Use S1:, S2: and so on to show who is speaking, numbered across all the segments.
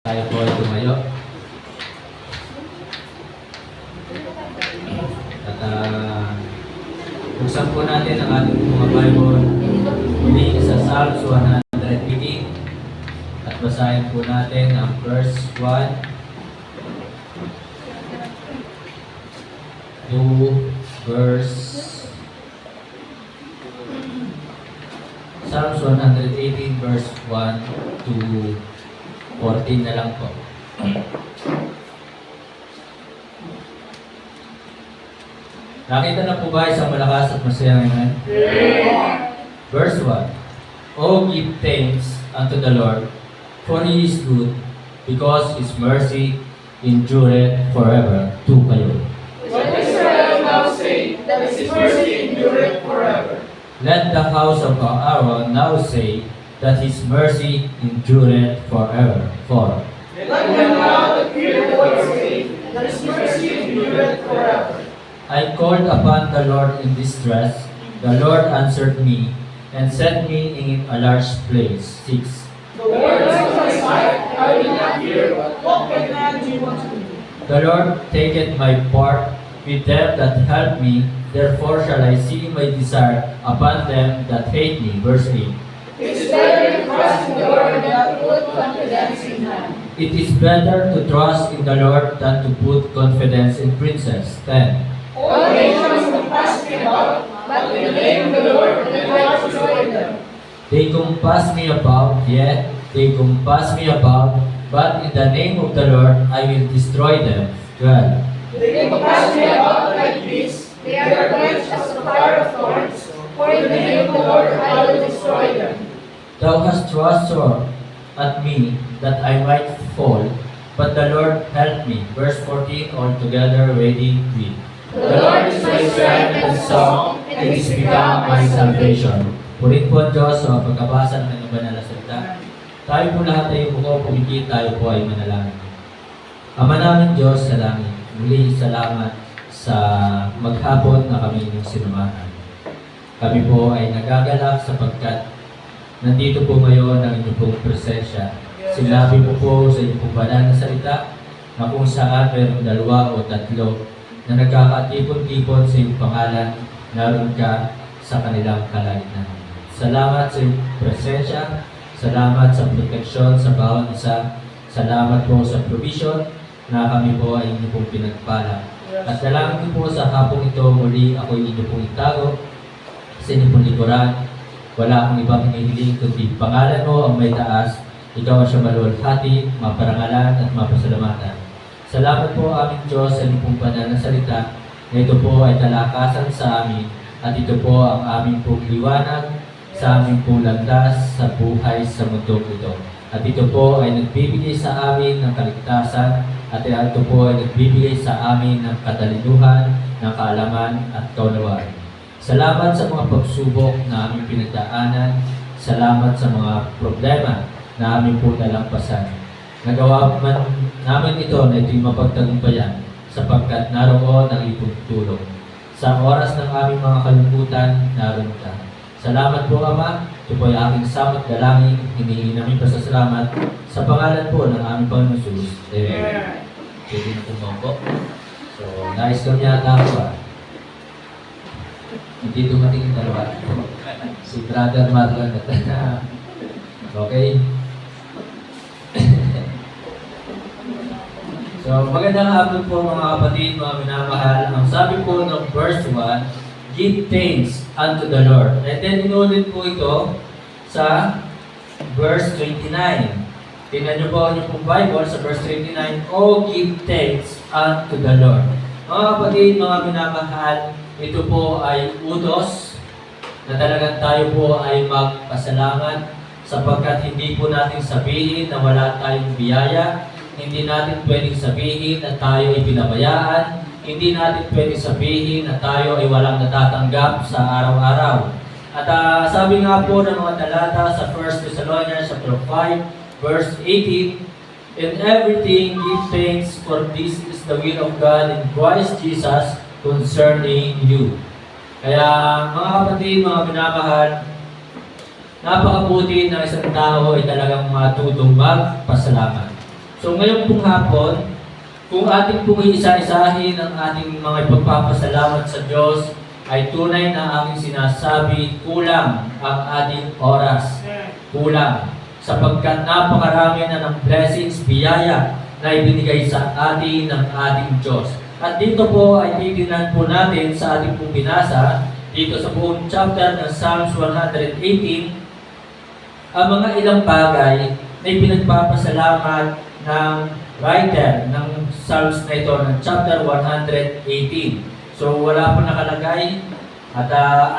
S1: Tayo po ay tumayo. At buksan po natin ang ating mga Bible muli sa Psalms 118 at basahin po natin ang verse 1 to verse Psalms 118 verse 1 to 14 na lang po. Nakita na po ba isang malakas at masayang amen? Verse 1. Oh, give thanks unto the Lord, for He is good, because His mercy endureth forever. To kayo.
S2: Let Israel now say that His mercy endureth forever.
S1: Let the house of Aaron now say that His mercy endureth forever. For
S2: Let them now that fear the Lord say that His mercy endureth forever.
S1: I called upon the Lord in distress. The Lord answered me and set me in a large place. 6.
S2: The Lord is on my side, I will not fear. What can man do unto me?
S1: The Lord taketh my part with them that help me. Therefore shall I see my desire upon them that hate me. Verse 8.
S2: It is better to trust in the Lord than to put confidence in man.
S1: It is better to trust in the Lord than to put confidence in princes. 10.
S2: All nations compass me about, but in the name of the Lord will I destroy them.
S1: They compass me about, yet they compass me about, but in the name of the Lord I will destroy them. 12.
S2: They compass me about like beasts, they are quenched as the fire of thorns, for in the name of the Lord I will destroy them.
S1: Thou hast thrust sore at me that I might fall, but the Lord helped me. Verse 14, altogether ready with.
S2: The Lord is my strength and song, and He is become my salvation.
S1: Purihin po ang Diyos sa pagkabasa ng kanyang banal na salita. Tayo po lahat ay buko, pumikit, tayo po ay manalangin. Ama namin Diyos sa langit, muli salamat sa maghapon na kami inyong sinamahan. Kami po ay nagagalak sapagkat nandito po ngayon ang inyong pong presensya. Sinabi po po sa inyong pong banal na salita na kung saan mayroong 2 o 3 na nagkakatipon-tipon sa iyong pangalan, naroon ka sa kanilang kalagitnaan. Salamat sa iyong presensya, salamat sa proteksyon sa bawat isa, salamat po sa provision na kami po ay inyong pong pinagpala. At dalangin po sa hapong ito, muli ako inyong pong itago sa inyong pong likuran. Wala akong ibang hinihiling kundi pangalan mo ang may taas, ikaw ang siya maluwalhati, maparangalan at mapasalamatan. Salamat po aming Diyos sa inyong pong banal na salita na ito po ay talakasan sa amin at ito po ang aming pong liwanag sa aming pong landas sa buhay sa mundong ito. At ito po ay nagbibigay sa amin ng kaligtasan at ito po ay nagbibigay sa amin ng katalinuhan, ng kaalaman at kaunawaan. Salamat sa mga pagsubok na aming pinagdaanan. Salamat sa mga problema na aming po nalampasan. Nagawa man namin ito na ito'y mapagtagumpayan sapagkat naroon ang iyong tulong. Sa oras ng aming mga kalungkutan, naroon ka. Salamat po Ama, ito po ay aking samot dalangin, hinihingi namin pasasalamat sa pangalan po ng aming Panginoon Jesus. Amen. Pwede na tumampo. So, nais kami yata ako Hindi dumating yung 2. Si Brother Marlon at okay? So, magandang hapon po mga kapatid, mga minamahal. Ang sabi po ng verse 1, give thanks unto the Lord. And then, inulit po ito sa verse 29. Tingnan niyo po ang inyong Bible sa verse 29, oh, give thanks unto the Lord. Mga kapatid, mga minamahal, ito po ay utos na talagang tayo po ay magpasalamat sapagkat hindi po natin sabihin na wala tayong biyaya, hindi natin pwedeng sabihin na tayo ay pinabayaan, hindi natin pwedeng sabihin na tayo ay walang natatanggap sa araw-araw. At sabi nga po ng mga talata sa 1 Thessalonians chapter 5, verse 18, in everything give thanks, for this is the will of God in Christ Jesus concerning you. Kaya mga kapatid, mga minamahal, napakabuti ng isang tao ay talagang matutong magpasalamat. So ngayon pong hapon, kung ating pong isa-isahin ang ating mga ipagpapasalamat sa Diyos, ay tunay na aking sinasabi, kulang ang ating oras. Kulang. Sapagkat napakarami na ng blessings, biyaya na ibinigay sa atin ng ating Diyos. At dito po ay titignan po natin sa ating pong binasa, dito sa buong chapter ng Psalms 118, ang mga ilang bagay na ipinagpapasalamat ng writer ng Psalms na ito ng chapter 118. So wala po nakalagay at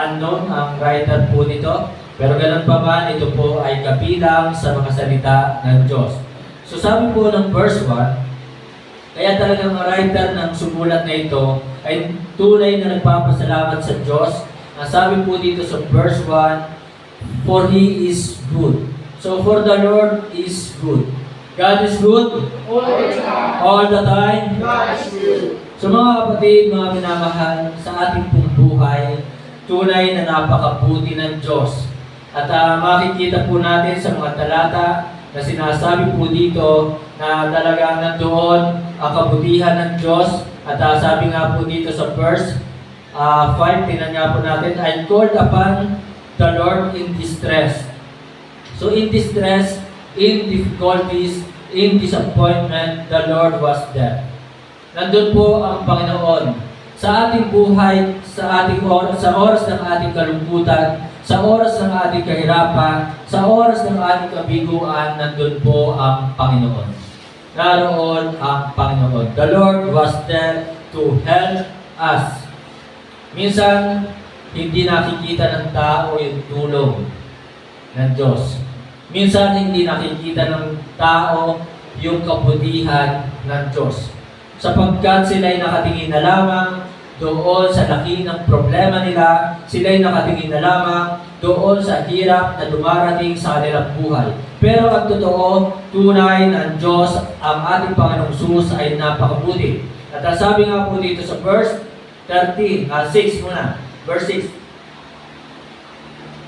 S1: unknown ang writer po nito. Pero ganun pa man, ito po ay kabilang sa mga salita ng Diyos. So sabi po ng verse 1, kaya talagang ang writer ng sumulat na ito ay tunay na nagpapasalamat sa Diyos. Ang sabi po dito sa verse 1, for He is good. So for the Lord is good. God is good all the time. So mga kapatid, mga minamahal, sa ating pong buhay, tunay na napakabuti ng Diyos. At makikita po natin sa mga talata na sinasabi po dito na talagang nandoon ang kabutihan ng Diyos. At sabi nga po dito sa verse 5, tingnan nga po natin, I called upon the Lord in distress. So in distress, in difficulties, in disappointment, the Lord was there. Nandun po ang Panginoon. Sa ating buhay, sa oras ng ating kalungkutan, sa oras ng ating kahirapan, sa oras ng ating kabiguan, nandun po ang Panginoon. Naroon ang Panginoon. The Lord was there to help us. Minsan, hindi nakikita ng tao yung tulong ng Diyos. Minsan, hindi nakikita ng tao yung kabutihan ng Diyos. Sapagkat sila'y nakatingin na lamang doon sa laki ng problema nila, sila'y nakatingin na lamang doon sa hirap na dumarating sa kanilang buhay. Pero ang totoo, tunay na ang Diyos, ang ating Panginoong Jesus ay napakabuti. At sabi nga po dito sa verse 6 muna. Verse 6.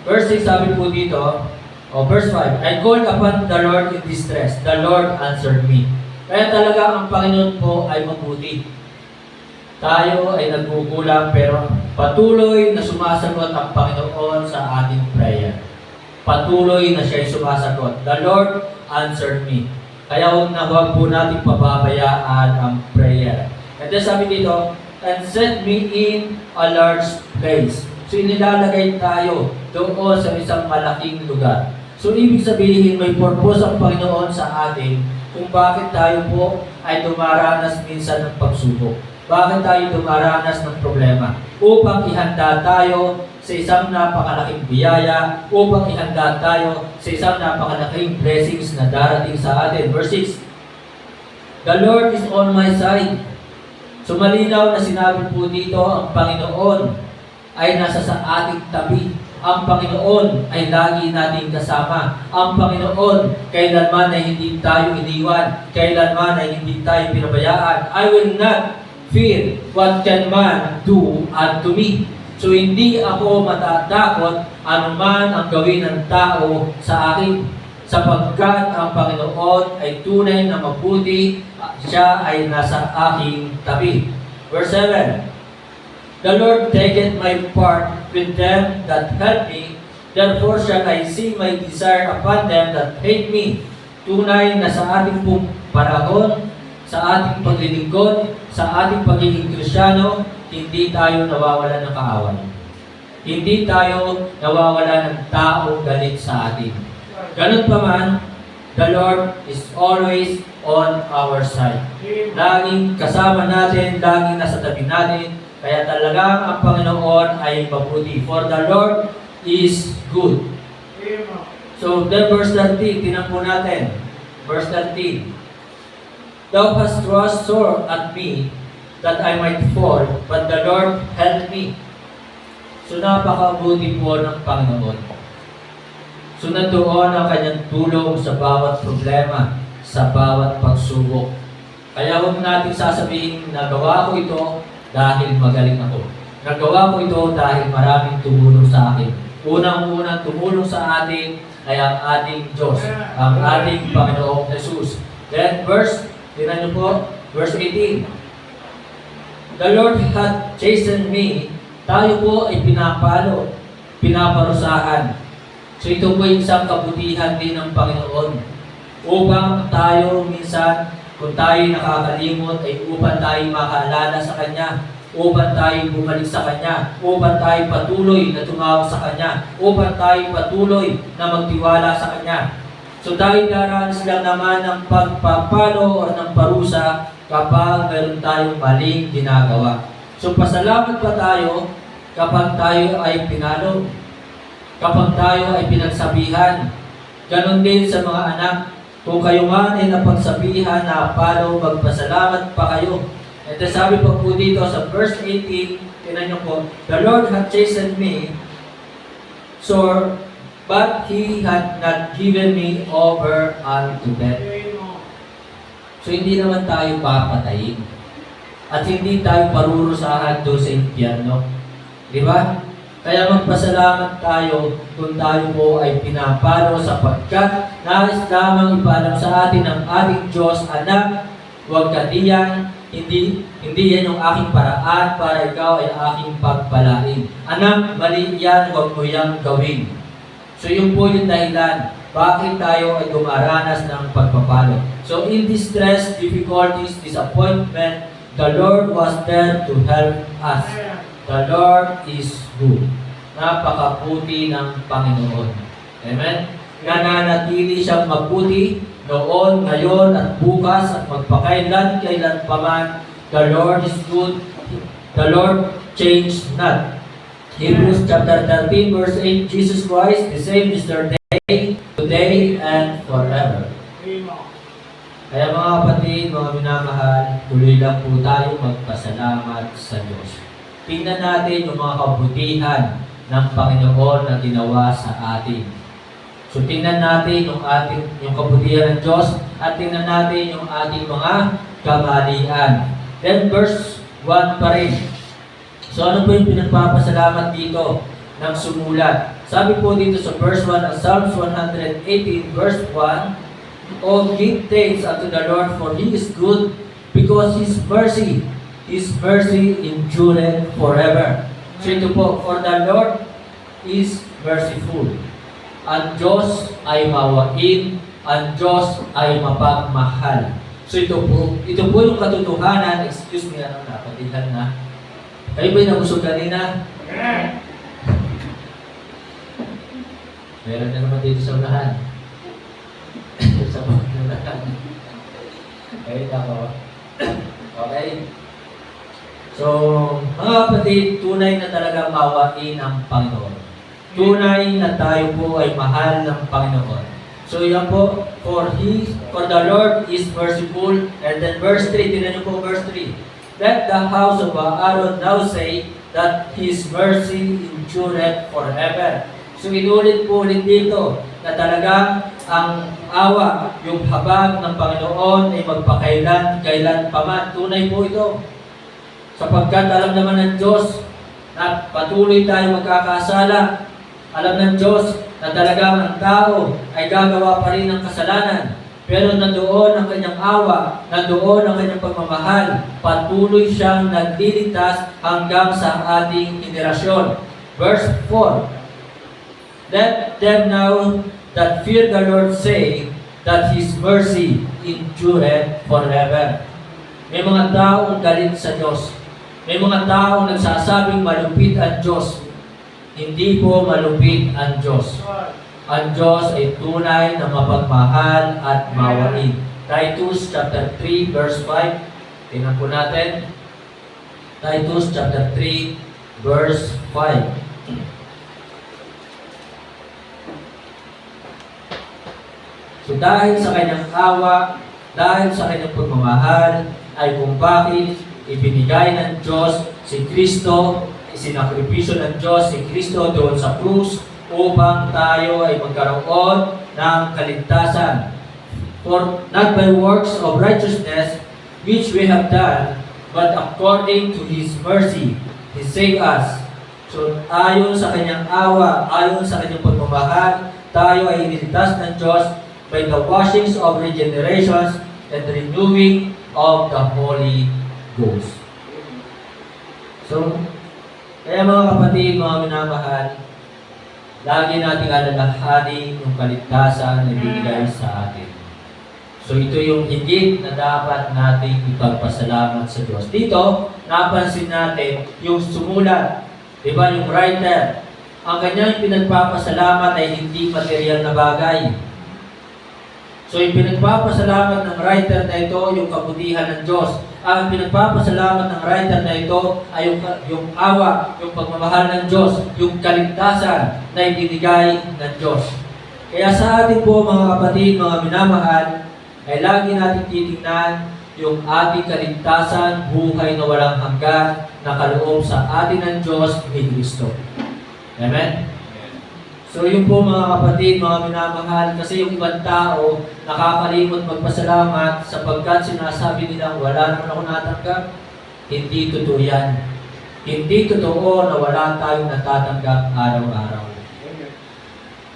S1: Verse 6 sabi po dito, verse 5, I called upon the Lord in distress. The Lord answered me. Kaya talaga ang Panginoon po ay mabuti. Tayo ay nagkukulang pero patuloy na sumasagot ang Panginoon sa ating prayer. Patuloy na siya'y sumasagot. The Lord answered me. Kaya huwag po natin pababayaan ang prayer. And then sabi dito, and set me in a large place. So inilalagay tayo doon sa isang malaking lugar. So ibig sabihin may purpose ang Panginoon sa atin kung bakit tayo po ay dumaranas minsan ng pagsubok. Bakit tayo dumaranas ng problema? Upang ihanda tayo sa isang napakalaking biyaya, upang ihanda tayo sa isang napakalaking blessings na darating sa atin. Verse 6, the Lord is on my side. So malinaw na sinabi po dito, ang Panginoon ay nasa sa ating tabi. Ang Panginoon ay lagi nating kasama. Ang Panginoon, kailanman ay hindi tayo iniwan. Kailanman ay hindi tayo pinabayaan. I will not fear what can man do unto me. So hindi ako matatakot anuman ang gawin ng tao sa akin. Sapagkat ang Panginoon ay tunay na mabuti, siya ay nasa aking tabi. Verse 7, the Lord taketh my part with them that help me, therefore shall I see my desire upon them that hate me. Tunay na sa ating pong panahon, sa ating paglilingkod, sa ating pagiging Kristiyano, hindi tayo nawawala ng kaaway. Hindi tayo nawawala ng taong galit sa atin. Ganun pa man, the Lord is always on our side. Laging kasama natin, laging nasa tabi natin, kaya talagang ang Panginoon ay mabuti. For the Lord is good. So then verse 13, tinan po natin. Verse 13. Thou hast thrust sore at me, that I might fall, but the Lord helped me. So napakabuti po ng Panginoon. So nandoon ang kanyang tulong sa bawat problema, sa bawat pagsubok. Kaya huwag natin sasabihin, nagawa ko ito dahil magaling ako. Nagawa ko ito dahil maraming tumulong sa akin. Unang-unang tumulong sa atin ay ang ating Diyos, ang ating Panginoong Jesus. Then verse, tingnan niyo po, verse 18. The Lord hath chastened me. Tayo po ay pinapalo, pinaparusahan. So ito po yung isang kabutihan din ng Panginoon. Upang tayo minsan, kung tayo nakakalimot, ay upang tayo makaalala sa Kanya, upang tayo bumalik sa Kanya, upang tayo patuloy na tumawag sa Kanya, upang tayo patuloy na magtiwala sa Kanya. So tayo daranas lang naman ng pagpapalo o ng parusa kapag meron tayong maling ginagawa. So pasalamat pa tayo kapag tayo ay pinalo, kapag tayo ay pinagsabihan. Ganon din sa mga anak. Kung kayo man ay napagsabihan na palo, magpasalamat pa kayo. Ito sabi pa po dito sa verse 18, tinan niyo po, the Lord hath chastened me, so, but He had not given me over unto death. So hindi naman tayo papatayin. At hindi tayo parurusahan doon sa impyerno. Di ba? Kaya magpasalamat tayo kung tayo po ay pinapalo sapagkat nais lamang ipaalam sa atin ng ating Diyos, anak, huwag ka diyan, hindi yan yung aking paraan para ikaw ay aking pagpalain. Anak, mali yan, huwag mo yang gawin. So yun po yung dahilan bakit tayo ay dumaranas ng pagpapalo. So in distress, difficulties, disappointment, the Lord was there to help us. The Lord is good. Napakabuti ng Panginoon. Amen? Nananatili siyang mabuti noon, ngayon, at bukas, at magpakailan, kailan pa man. The Lord is good. The Lord changed not. Hebrews chapter 13, verse 8, Jesus Christ, the same yesterday, today, and forever. Kaya mga kapatid, mga minamahal, tuloy lang po tayo magpasalamat sa Diyos. Tingnan natin yung mga kabutihan ng Panginoon na ginawa sa atin. So tingnan natin yung kabutihan ng Diyos at tingnan natin yung ating mga kamalian. Then verse 1 pa rin. So ano po yung pinagpapasalamat dito ng sumulat? Sabi po dito sa verse 1 ng Psalms 118 verse 1, "Oh, give thanks unto the Lord, for He is good, because His mercy endureth forever." So ito po, for the Lord is merciful. Ang Diyos ay mawain, ang Diyos ay mapagmahal. So ito po yung katotohanan. Excuse me, napatihan na. Kayo ba'y nabusog kanina? Meron na naman dito sa unahan. Sa unahan. Okay, ako. Okay. So, mga kapatid, tunay na talaga mawain ang Panginoon. Tunay na tayo po ay mahal ng Panginoon. So, yan po, for the Lord is merciful. And then verse 3, tingnan niyo po verse 3. Let the house of Aaron now say that His mercy endureth forever. So, inulit po ulit dito na talagang ang awa, yung habag ng Panginoon ay magpakailan pa man. Tunay po ito. Sapagkat alam naman ng Diyos na patuloy tayo magkakasala. Alam ng Diyos na talagang ang tao ay gagawa pa rin ng kasalanan. Pero nandoon ang kanyang awa, nandoon ang kanyang pagmamahal. Patuloy siyang nagliligtas hanggang sa ating henerasyon. Verse 4, let them now that fear the Lord say that His mercy endureth forever. May mga taong galit sa Diyos. May mga taong nagsasabing malupit ang Diyos. Hindi po malupit ang Diyos. Ang Diyos ay tunay na mapagmahal at mawain. Titus chapter 3 verse 5. Tingnan po natin. Titus chapter 3 verse 5. So dahil sa kanyang awa, dahil sa kanyang pagmamahal, ay kung bakit ibinigay ng Diyos si Kristo, sinakripisyo ng Diyos si Kristo doon sa krus upang tayo ay magkaroon ng kaligtasan. For not by works of righteousness which we have done, but according to His mercy, He saved us. So ayon sa kanyang awa, ayon sa kanyang pagmamahal, tayo ay iniligtas ng Diyos by the washings of regenerations and renewing of the Holy Ghost. So, kaya mga kapatid, mga minamahal, lagi nating alalahanin yung kaligtasan na binigay sa atin. So ito yung higit na dapat nating ipagpasalamat sa Diyos. Dito, napansin natin yung sumulat, di ba, yung writer. Ang kanyang pinagpapasalamat ay hindi material na bagay. So yung pinagpapasalamat ng writer na ito, yung kabutihan ng Diyos. Ang pinagpapasalamat ng writer na ito ay yung awa, yung pagmamahal ng Diyos, yung kaligtasan na ibinigay ng Diyos. Kaya sa atin po mga kapatid, mga minamahal, ay lagi natin titingnan yung ating kaligtasan, buhay na walang hanggan, na kaloob sa atin ng Diyos ni Kristo. Amen? So yun po mga kapatid, mga minamahal, kasi yung ibang tao nakakalimot magpasalamat sapagkat sinasabi nilang wala naman ako natanggap. Hindi totoo yan. Hindi totoo na wala tayong natatanggap araw-araw.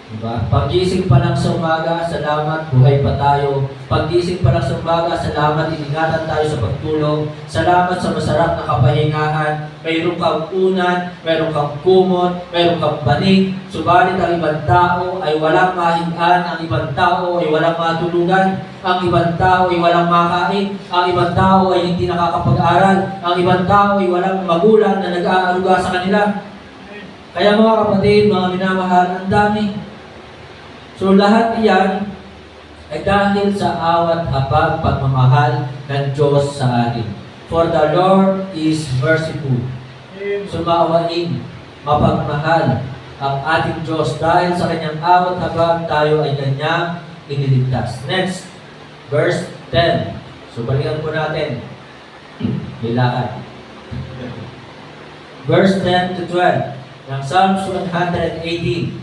S1: Diba? Paggising pa lang sa umaga, salamat, buhay pa tayo. Paggising pa lang sa umaga, salamat, iningatan tayo sa pagtulog. Salamat sa masarap na kapahingahan. Mayroong kang unan, mayroong kang kumot, mayroong kang banig. Subalit ang ibang tao ay walang mahingaan, ang ibang tao ay walang matulugan, ang ibang tao ay walang makain, ang ibang tao ay hindi nakakapag-aral, ang ibang tao ay walang magulang na nag-aaruga sa kanila. Kaya mga kapatid, mga minamahal, ang dami. So lahat iyan ay dahil sa awat habag pagmamahal ng Diyos sa atin. For the Lord is merciful. So maawain, mapagmahal ang ating Diyos dahil sa kanyang awat habag tayo ay kanyang iniligtas. Next, verse 10. So balikan po natin. Bilakad. Verse 10 to 12 ng Psalms 118.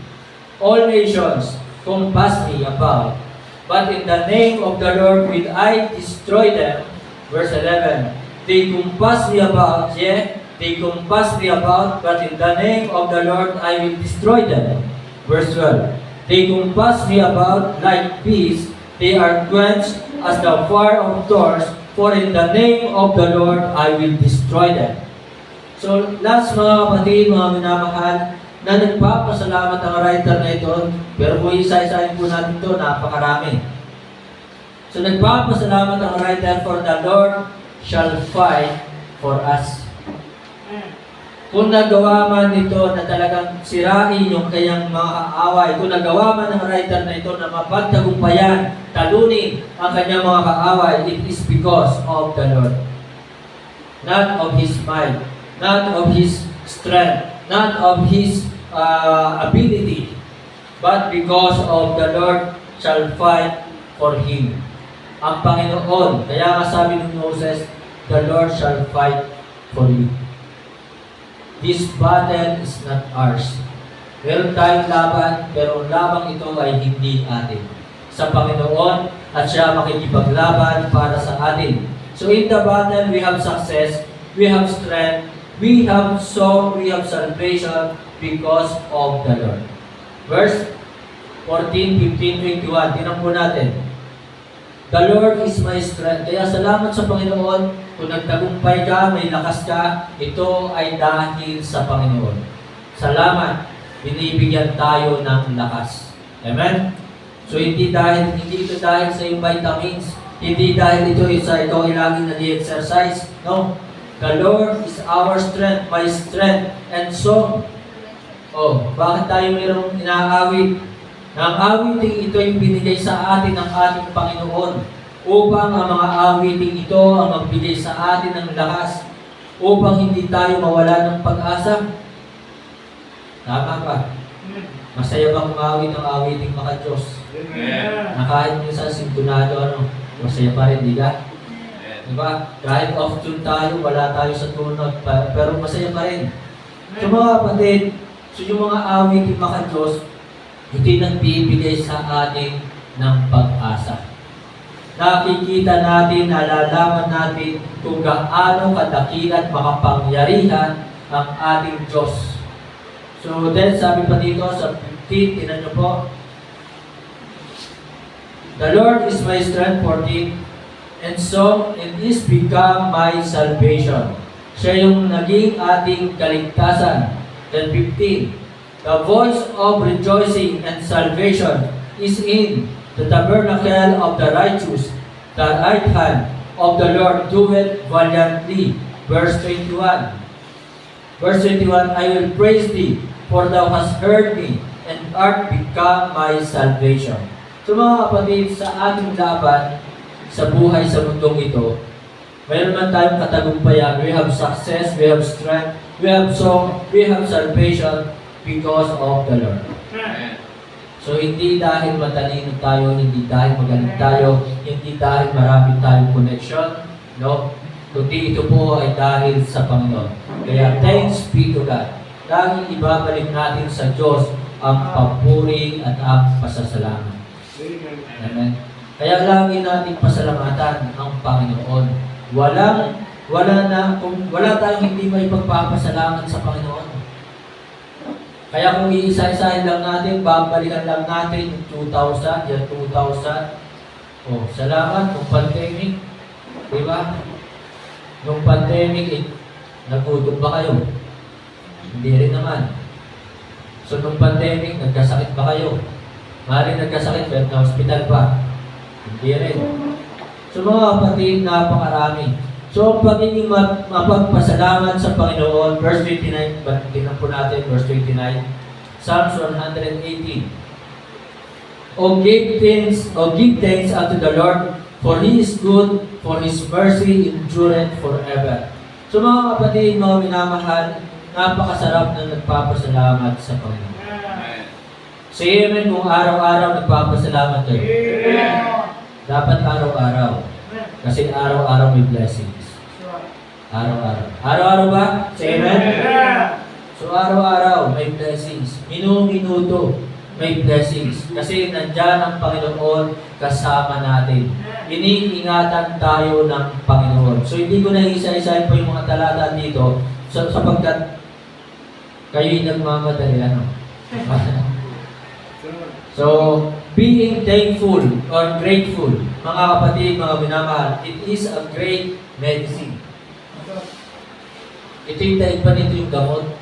S1: All nations compass me about, but in the name of the Lord will I destroy them. Verse 11. They compass me about, yea, they compass me about, but in the name of the Lord I will destroy them. Verse 12. They compass me about like bees, they are quenched as the fire of thorns, for in the name of the Lord I will destroy them. So, last mga kapatid, mga minamahal, na nagpapasalamat ang writer na ito, pero kung isa-isahin po natin ito, napakarami. So, nagpapasalamat ang writer, for the Lord shall fight for us. Kung nagawa man ito na talagang sirain yung kanyang mga kaaway, kung nagawa man ng writer na ito na mapagtagumpayan, talunin ang kanyang mga kaaway, it is because of the Lord. Not of His might, not of His strength, not of His ability, but because of the Lord shall fight for him. Ang Panginoon, kaya nga sabi ng Moses, the Lord shall fight for you. This battle is not ours. Meron tayong laban, pero ang labang ito ay hindi atin. Sa Panginoon, at siya makikipaglaban para sa atin. So in the battle, we have success, we have strength, we have song, we have salvation because of the Lord. Verse 14, 15, 21. Tinan po natin. The Lord is my strength. Kaya salamat sa Panginoon. Kung nagtagumpay ka, may lakas ka, ito ay dahil sa Panginoon. Salamat. Binibigyan tayo ng lakas. Amen? So hindi ito dahil sa iyong vitamins. Hindi dahil ito sa ikaw ay laging nag-exercise. No. The Lord is our strength, my strength, and song. Oh, bakit tayo mayroong inaawit? Ang awiting ito ay binigay sa atin ng ating Panginoon upang ang mga awiting ito ang magbigay sa atin ng lakas upang hindi tayo mawala ng pag-asa. Tama ba? Masaya bang umawit ang awiting maka-Diyos? Na kahit minsan sintunado, masaya pa rin, di ba? Diba? Kahit off-tune tayo, wala tayo sa tunod, pero masaya pa rin. So mga kapatid, so yung mga awiting maka-Diyos, ito'y nagbibigay sa atin ng pag-asa. Nakikita natin, nalalaman natin kung gaano kadakil at makapangyarihan ang ating Diyos. So then, sabi pa dito sa 15, tinan nyo po. The Lord is my strength, 14. and song, and is become my salvation. Siya yung naging ating kaligtasan. Then 15, the voice of rejoicing and salvation is in the tabernacle of the righteous. The right hand of the Lord doeth valiantly. Verse 21. Verse 21, I will praise thee, for thou hast heard me, and art become my salvation. So mga kapatid, sa ating laban, sa buhay sa mundong ito, mayroon man tayong katagumpayan. We have success, we have strength, we have song, we have salvation because of the Lord. So hindi dahil matalino tayo, hindi dahil magaling tayo, hindi dahil marami tayong connection, no? Kundi ito po ay dahil sa Panginoon. Kaya thanks be to God. Laging ibabalik natin sa Diyos ang papuri at ang pasasalamat. Amen. Kaya lagi natin pasalamatan ang Panginoon. Wala tayong hindi may pagpapasalamat sa Panginoon. Kaya kung iisa-isahin lang natin, babalikan lang natin yung 2000, yung 2000. Oh, salamat kung pandemic. Diba? Nung pandemic, nagutom ba kayo? Hindi rin naman. So, nung pandemic, nagkasakit ba kayo? Maaaring nagkasakit, pero na-hospital pa. Hindi rin. So, mga kapatid, napakarami. So, ang pagiging mapagpasalamat sa Panginoon, verse 29, tingnan po natin, verse 29, Psalms 118. Give thanks unto the Lord, for He is good, for His mercy endureth forever. So mga kapatid, mga minamahal, napakasarap na nagpapasalamat sa Panginoon. Say amen kung araw-araw nagpapasalamat kayo. Dapat araw-araw. Kasi araw-araw may blessings. Araw-araw. Araw-araw ba? Say amen? So araw-araw may blessings. Minuto may blessings. Kasi nandyan ang Panginoon kasama natin. Iniingatan tayo ng Panginoon. So hindi ko na isa-isahin po yung mga talata dito sapagkat kayo'y nagmamadali. So, being thankful or grateful, mga kapatid, mga minamahal, it is a great medicine. Ito yung dahil pa nito yung gamot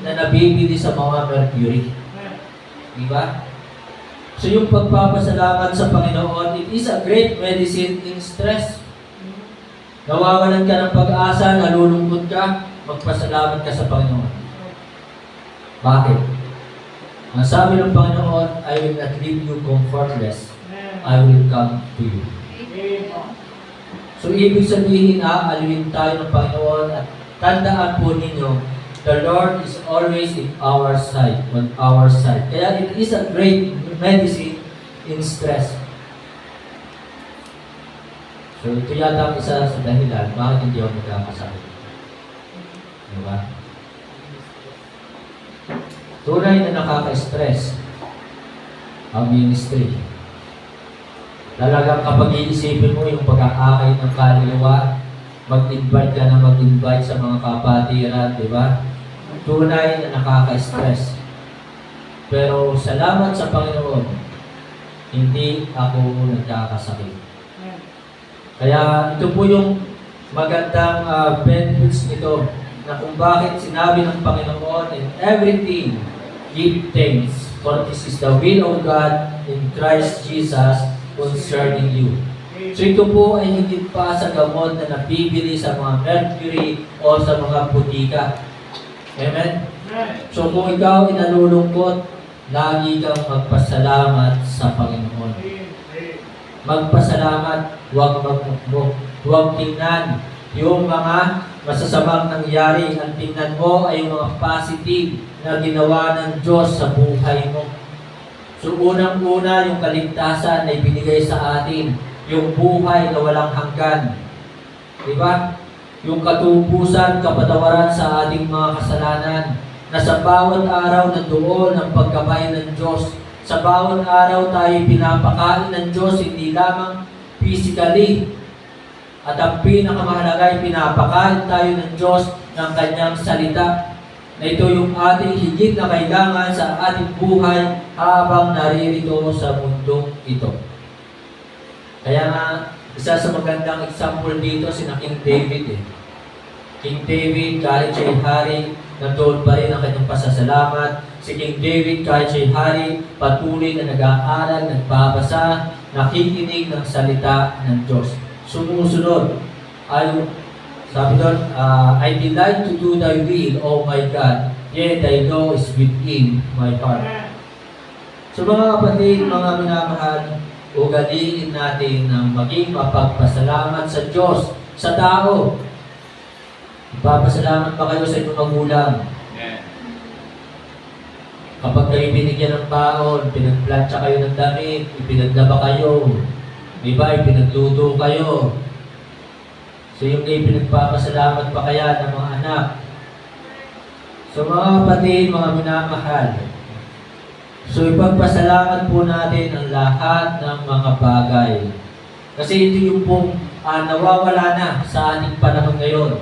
S1: na nabibili sa mga mercury. Diba? So yung pagpapasalamat sa Panginoon, it is a great medicine in stress. Nawawalan ka ng pag-asa, nalulungkot ka, magpasalamat ka sa Panginoon. Bakit? Ang sabi ng Panginoon, I will not leave you comfortless. I will come to you. So ibig sabihin, aalawin tayo ng Panginoon at tandaan po ninyo, the Lord is always on our side. Kaya it is a great medicine in stress. So ito yata ang isa sa dahilan, bakit hindi ako nagkakasakit. Diba? Tunay na nakaka-stress ang ministry. Talagang kapag iisipin mo yung pag-aakay ng kaluluwa, mag-invite ka na mag-invite sa mga kapatiran, di ba? Tunay na nakaka-stress. Pero salamat sa Panginoon, hindi ako nagkakasakit. Kaya ito po yung magandang benefits nito na kung bakit sinabi ng Panginoon, in everything, give thanks, for this is the will of God in Christ Jesus concerning you. So ito po ay higit pa sa gamot na nabibili sa mga mercury o sa mga butika. Amen? So kung ikaw ay nalulungkot, lagi kang magpasalamat sa Panginoon. Magpasalamat, huwag magmukmuk, huwag tingnan yung mga masasamang nangyari. Ang tingnan mo ay yung mga positive na ginawa ng Diyos sa buhay mo. So unang-una, yung kaligtasan na ibinigay sa atin, yung buhay na walang hanggan. Diba? Yung katubusan, kapatawaran sa ating mga kasalanan, na sa bawat araw nandoon ang paggabay ng Diyos. Sa bawat araw tayo pinapakain ng Diyos, hindi lamang physically. At ang pinakamahalaga ay pinapakain tayo ng Diyos ng Kanyang salita. Na ito yung ating higit na kailangan sa ating buhay habang naririto sa mundong ito. Kaya nga, Isa sa magandang example dito, si King David eh. King David, kahit siya'y hari, nandoon pa rin ang kanyang pasasalamat. Si King David, kahit siya'y hari, patuloy na nag-aaral, nagbabasa, nakikinig ng salita ng Diyos. Sumusunod. Sabi doon, I delight to do thy will, O my God, yet thy law is within my heart. So mga kapatid, mga minamahal, ugaliin natin ng maging mapagpasalamat sa Diyos, sa tao. Ipapasalamat pa kayo sa inyong magulang. Kapag kayo binigyan ng baon, pinagplantsa kayo ng damit, ipinaglaba kayo, iba ipinagluto kayo. So yung kayo pinagpapasalamat pa kaya ng mga anak. So mga kapatid, mga minamahal, so ipagpasalamat po natin ang lahat ng mga bagay. Kasi ito yung pong nawawala na sa ating panahon ngayon.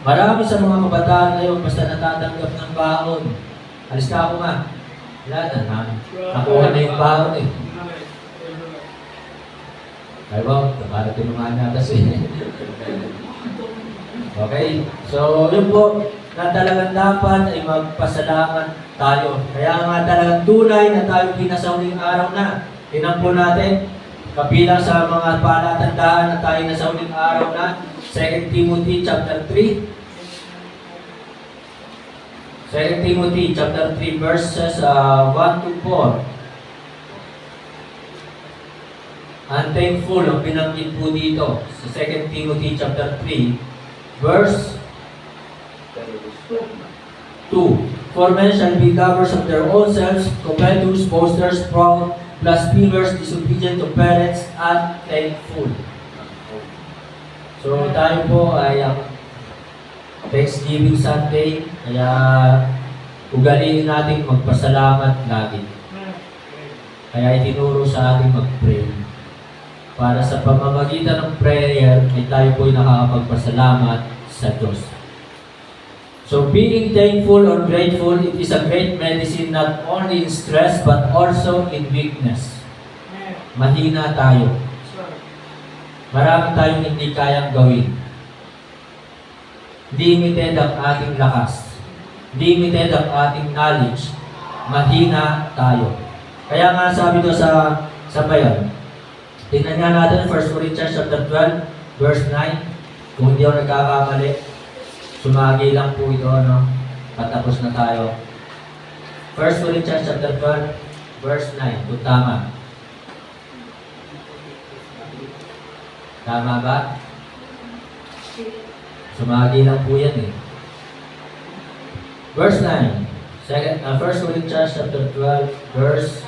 S1: Marami sa mga kabataan ngayon basta natatanggap ng baon. Alis ka ako nga. Wala na. Nakuha na yung baon eh. Ay wow, nakarating mga anak kasi. Okay, so yun po, na talagang dapat ay magpasalamat tayo. Kaya nga talagang tunay na tayo pinasauling araw na. Tinan po natin, kabilang sa mga palatandaan na tayo nasauling araw na, 2 Timothy chapter 3. 2 Timothy chapter 3 verses 1 to 4. Unthankful ang binanggit po dito sa 2 Timothy chapter 3 verse 2. For men shall be lovers of their own selves, covetous, boasters, proud, blasphemers, disobedient to parents, unthankful. So tayo po ay Thanksgiving Sunday, kaya ugaliin natin magpasalamat lagi. Kaya itinuro sa ating mag-pray. Para sa pamamagitan ng prayer, ay tayo po'y nakakapagpasalamat sa Diyos. So being thankful or grateful, it is a great medicine not only in stress but also in weakness. Mahina tayo. Marami tayong hindi kayang gawin. Limited ang ating lakas. Limited ang ating knowledge. Mahina tayo. Kaya nga sabi ko sa bayan, tingnan nga natin 1 Corinthians chapter 12, verse 9. Kung hindi ako nagkakamali, sumagi lang po ito, no? Patapos na tayo. 1 Corinthians chapter 12, verse 9. Kung tama. Tama ba? Sumagi lang po yan eh. Verse 9. 1 Corinthians chapter 12, verse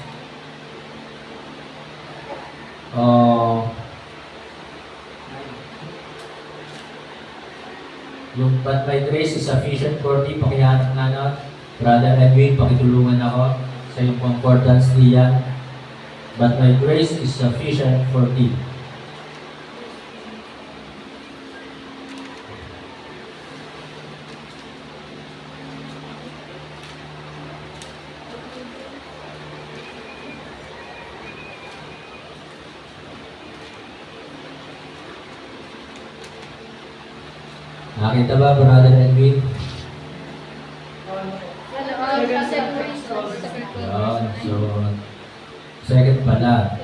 S1: yung but my grace is sufficient for thee, pakihanap nga na Brother Edwin, pakitulungan ako sa iyong concordance diyan. But my grace is sufficient for thee. Nakita ba, Brother Edwin? Yan, so, second pala.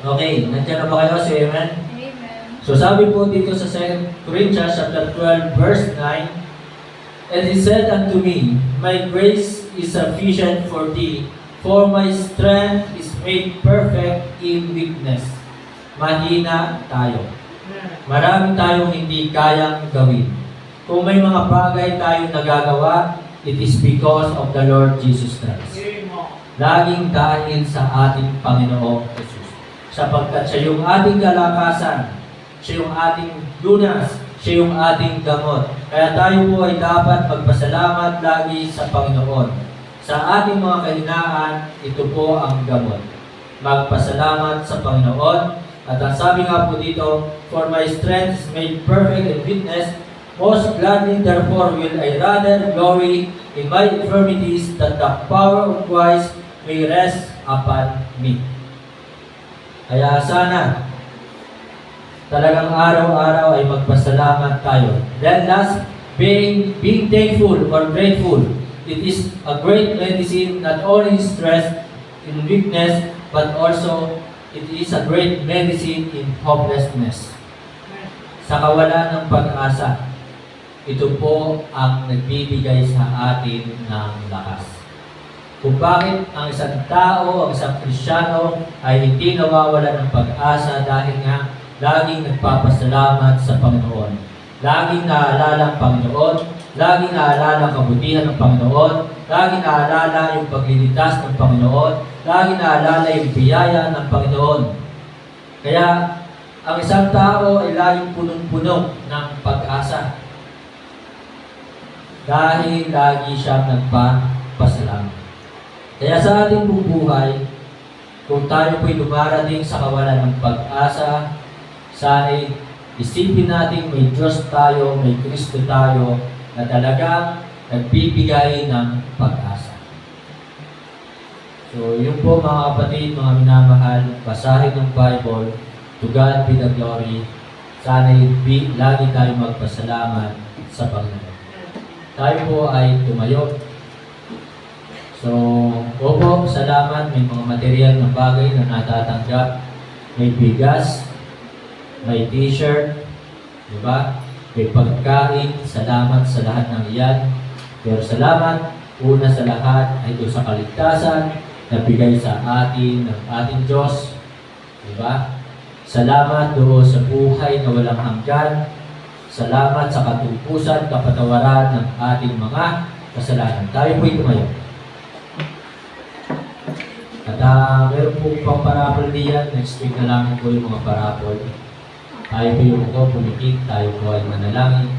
S1: Okay, nandiyan na ba kayo? Say amen?
S2: Amen.
S1: So sabi po dito sa 2 Corinthians chapter 12, verse 9, And he said unto me, My grace is sufficient for thee, for my strength is made perfect in weakness. Mahina tayo. Marami tayong hindi kayang gawin. Kung may mga bagay tayong nagagawa, it is because of the Lord Jesus Christ. Laging dahil sa ating Panginoong Jesus. Sapagkat siya yung ating kalakasan, siya yung ating lunas, siya yung ating gamot. Kaya tayo po ay dapat magpasalamat lagi sa Panginoon. Sa ating mga kahinaan, ito po ang gamot. Magpasalamat sa Panginoon. At ang sabi nga po dito, For my strength is made perfect in weakness, most gladly therefore will I rather glory in my infirmities, that the power of Christ may rest upon me. Kaya sana, talagang araw-araw ay magpasalamat tayo. Then last, being thankful or grateful. It is a great medicine, not only in stress, in weakness, but also it is a great medicine in hopelessness. Sa kawalan ng pag-asa, ito po ang nagbibigay sa atin ng lakas. Kung bakit ang isang tao, ang isang Kristiyano ay hindi nawawala ng pag-asa dahil nga laging nagpapasalamat sa Panginoon. Laging naaalala ang Panginoon, laging naaalala ang kabutihan ng Panginoon, laging naaalala yung pagliligtas ng Panginoon, laging naaalala yung biyaya ng Panginoon. Kaya ang isang tao ay laging punong-puno ng pag-asa dahil lagi siyang nagpapasalamat. Kaya sa ating buhay, kung tayo po'y dumarating sa kawalan ng pag-asa, sana'y isipin natin may Diyos tayo, may Kristo tayo, na talagang nagbibigay ng pag-asa. So, yun po mga kapatid, mga minamahal, basahin ng Bible, to God be the glory. Sana'y lagi tayo magpasalamat sa Panginoon. Tayo po ay tumayo. So, opo, salamat. May mga material na bagay na natatanggap. May bigas, may t-shirt, di ba? May pagkain. Salamat sa lahat ng iyan. Pero salamat, una sa lahat ay doon sa kaligtasan na bigay sa atin ng ating Diyos. Di ba? Salamat doon sa buhay na walang hanggan. Salamat sa katupusan, kapatawaran ng ating mga kasalanan. Tayo po'y tumayo. At meron po pang parapol diyan. Next week na lang po yung mga parapol. Tayo po yung pumikit, tayo po ay manalangin.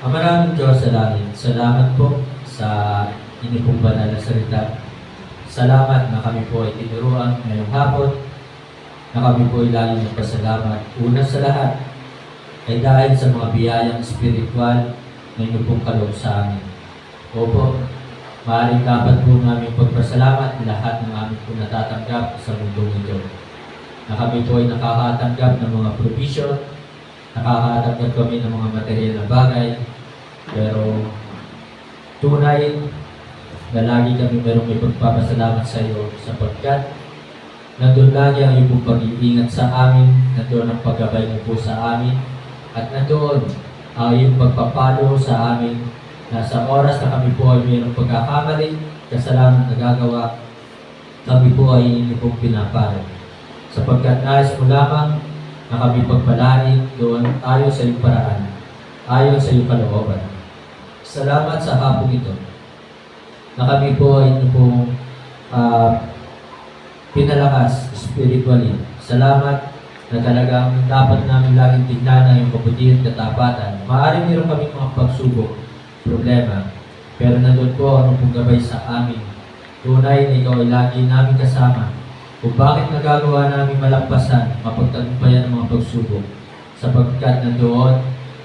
S1: Maraming Diyos sa langit. Salamat po sa inyong pong banal na salita. Salamat na kami po ay tinuruan ngayong hapon, na kami po ay laging nagpasalamat. Una sa lahat, ay dahil sa mga biyayang spiritual na inyong pong kaloob sa amin. Opo, maaaring dapat po namin pagpasalamat lahat ng aming po natatanggap sa mundong ito. Na kami po ay nakakatanggap ng mga provision, nakakatanggap kami ng mga material na bagay, pero tunay na lagi kami merong may pagpapasalamat sa iyo sapagkat nandun lagi ang iyong pag-iingat sa amin, nandun ang paggabay mo po sa amin, at nandoon ang iyong pagpapalo sa amin na sa oras na kami po ay mayroong pagkakamali, kasalanan na gagawa, kami po ay inyo pong pinapalo. Sapagkat nais mo lamang na kami pagpalain doon ayon sa iyong paraan, ayon sa iyong kalooban. Salamat sa hapon ito na kami po ay inyo pong pinalakas spiritually. Salamat na talagang dapat namin laging tignan ang yung kabutihan at katapatan. Maaaring meron kami mga pagsubok, problema, pero nandun po ang pong gabay sa amin. Tunay na ikaw ay lagi namin kasama. Kung bakit nagagawa namin malampasan, mapagtagumpayan ang mga pagsubok, sapagkat nandoon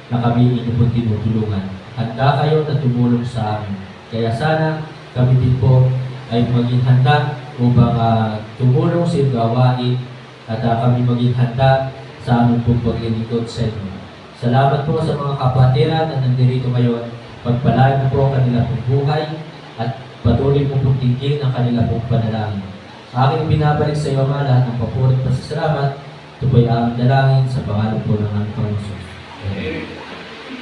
S1: na kami inyo pong tinutulungan. Handa kayo na tumulong sa amin. Kaya sana kami din po ay maging handa upang tumulong sa iyong gawain at kami maging handa sa aming pong paglilingkod sa inyo. Salamat po sa mga kapatiran na nandirito ngayon. Pagpalain mo po ang kanila pong buhay at patuloy mo pong tingin ang kanila pong panalangin. Aking binabalik sa iyo mga lahat ng papuri at pasasalamat. Ito po'y aming dalangin sa pangalan po ng aming Panginoon.